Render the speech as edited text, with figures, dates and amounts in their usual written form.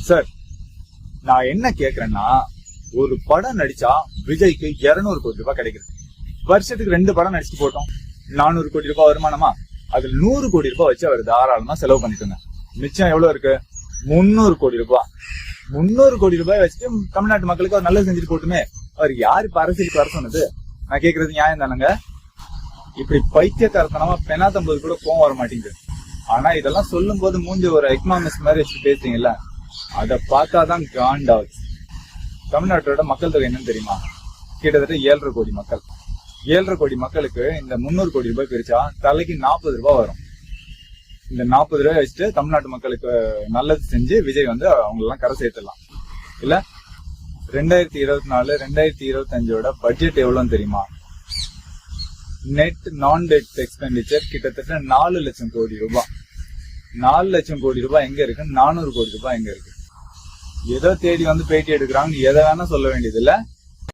Sir, நான் என்ன கேக்குறேன்னா, ஒரு படம் நடிச்சா விஜய்க்கு 200 கோடி ரூபாய் கிடைக்குது. வருஷத்துக்கு 2 படம் நடிச்சுட்டு போட்டோம், 400 கோடி ரூபாய் வருமானமா? அதுல 100 கோடி ரூபாய் வச்சு அவர் தாராளமா செலவு பண்ணிட்டு மிச்சம் எவ்வளவு இருக்கு? 300 கோடி ரூபாய். 300 கோடி ரூபாய் வச்சுட்டு தமிழ்நாட்டு மக்களுக்கு அவர் நல்லது செஞ்சுட்டு போட்டுமே. அவர் யாரு இப்ப அரசியலுக்கு வர சொன்னது? நான் கேக்குறது நியாயம் தானங்க? இப்படி பைத்தியக்காரத்தனமா பெனாத்தம்போது கூட கோவம் வர மாட்டேங்குது. ஆனா இதெல்லாம் சொல்லும் போது மூஞ்சி ஒரு எக்கனாமிக்ஸ் மாதிரி வச்சு பேசுறீங்கல்ல, அத பார்த்தாதான் காண்டாவது. தமிழ்நாட்டோட மக்கள் தொகை என்னன்னு தெரியுமா? கிட்டத்தட்ட 7.5 கோடி மக்கள். 7.5 கோடி மக்களுக்கு இந்த 300 கோடி ரூபாய் பிரிச்சா தலைக்கு 40 ரூபாய் வரும். இந்த 40 ரூபாய் வச்சுட்டு தமிழ்நாட்டு மக்களுக்கு நல்லது செஞ்சு விஜய் வந்து அவங்க எல்லாம் கரை சேர்த்துடலாம். இல்ல 2024 2025 பட்ஜெட் எவ்வளவுன்னு தெரியுமா? நெட் நான் டெட் எக்ஸ்பெண்டிச்சர் கிட்டத்தட்ட 4 லட்சம் கோடி ரூபாய். 4 லட்சம் கோடி ரூபாய் எங்க இருக்கு? 400 கோடி ரூபாய் எங்க இருக்கு? ஏதோ தேடி வந்து பேட்டி எடுக்கிறாங்க, எதை வேணா சொல்ல வேண்டியது இல்ல.